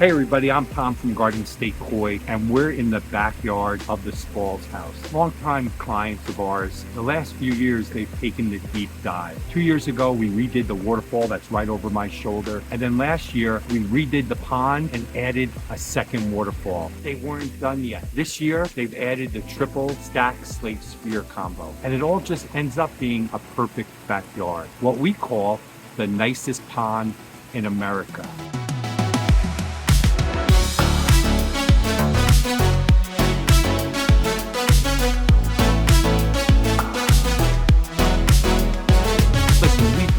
Hey everybody, I'm Tom from Garden State Koi, and we're in the backyard of the Spalls house. Longtime clients of ours. The last few years, they've taken the deep dive. 2 years ago, we redid the waterfall that's right over my shoulder. And then last year, we redid the pond and added a second waterfall. They weren't done yet. This year, they've added the triple stack slate sphere combo. And it all just ends up being a perfect backyard. What we call the nicest pond in America.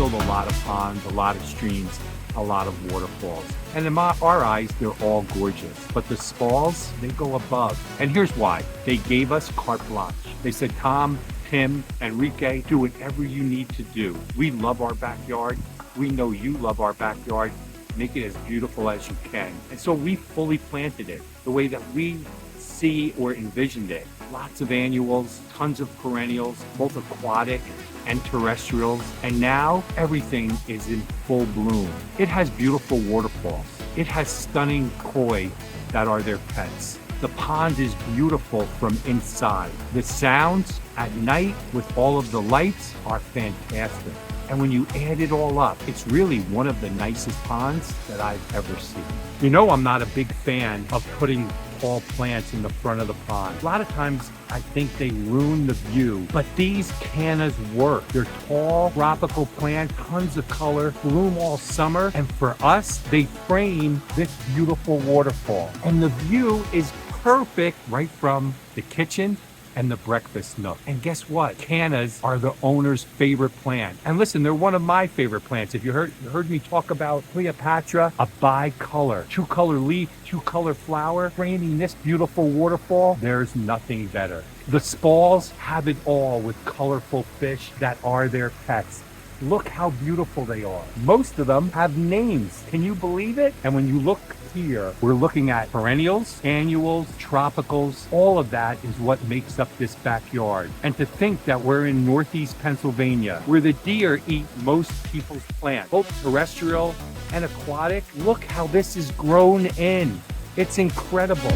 A lot of ponds, a lot of streams, a lot of waterfalls. And in our eyes, they're all gorgeous. But the Spalls, they go above. And here's why. They gave us carte blanche. They said, Tom, Tim, Enrique, do whatever you need to do. We love our backyard. We know you love our backyard. Make it as beautiful as you can. And so we fully planted it the way that we see or envisioned it. Lots of annuals, tons of perennials, both aquatic and terrestrials, and now everything is in full bloom. It has beautiful waterfalls. It has stunning koi that are their pets. The pond is beautiful from inside. The sounds at night with all of the lights are fantastic. And when you add it all up, it's really one of the nicest ponds that I've ever seen. You know, I'm not a big fan of putting tall plants in the front of the pond. A lot of times I think they ruin the view, but these cannas work. They're tall, tropical plants, tons of color, bloom all summer. And for us, they frame this beautiful waterfall. And the view is perfect right from the kitchen and the breakfast nook. And guess what? Cannas are the owner's favorite plant. And listen, they're one of my favorite plants. If you heard me talk about Cleopatra, a bicolor, 2-color leaf, 2-color flower, framing this beautiful waterfall, there's nothing better. The Spalls have it all with colorful fish that are their pets. Look how beautiful they are. Most of them have names. Can you believe it? And when you look here, we're looking at perennials, annuals, tropicals. All of that is what makes up this backyard. And to think that we're in Northeast Pennsylvania, where the deer eat most people's plants, both terrestrial and aquatic. Look how this is grown in. It's incredible.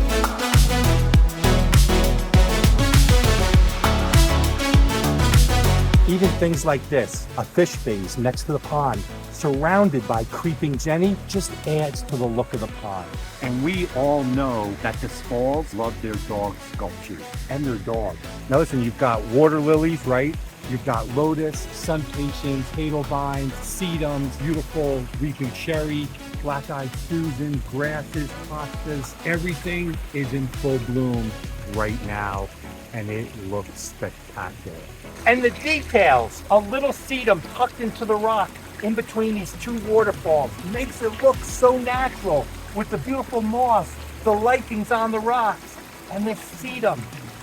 Even things like this, a fish vase next to the pond, surrounded by creeping jenny, just adds to the look of the pond. And we all know that the Spalls love their dog sculptures and their dogs. Now listen, you've got water lilies, right? You've got lotus, sun patience, hazel vines, sedums, beautiful weeping cherry, black-eyed Susan, grasses, pastas. Everything is in full bloom right now, and it looks spectacular. And the details, a little sedum tucked into the rock in between these two waterfalls makes it look so natural with the beautiful moss, the lichens on the rocks, and this sedum.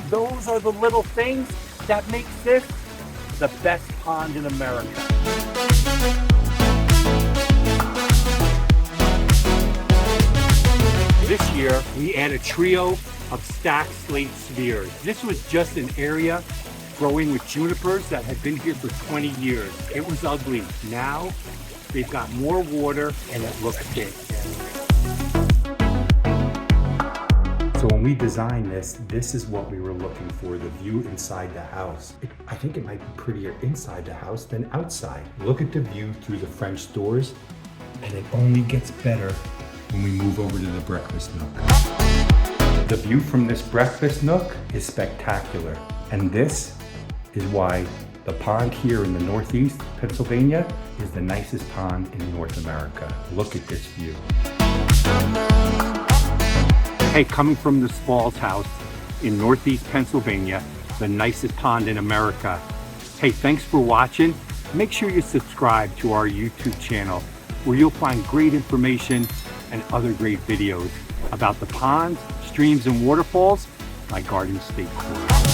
Those are the little things that make this the best pond in America. This year, we add a trio of stacked slate spheres. This was just an area growing with junipers that had been here for 20 years. It was ugly. Now, they've got more water and it looks big. So when we designed this is what we were looking for, the view inside the house. I think it might be prettier inside the house than outside. Look at the view through the French doors, and it only gets better when we move over to the breakfast nook. The view from this breakfast nook is spectacular, and this is why the pond here in the Northeast Pennsylvania is the nicest pond in North America. Look at this view. Hey, coming from the Spalls house in Northeast Pennsylvania, the nicest pond in America. Hey, thanks for watching. Make sure you subscribe to our YouTube channel, where you'll find great information and other great videos about the ponds, streams, and waterfalls by Garden State Koi.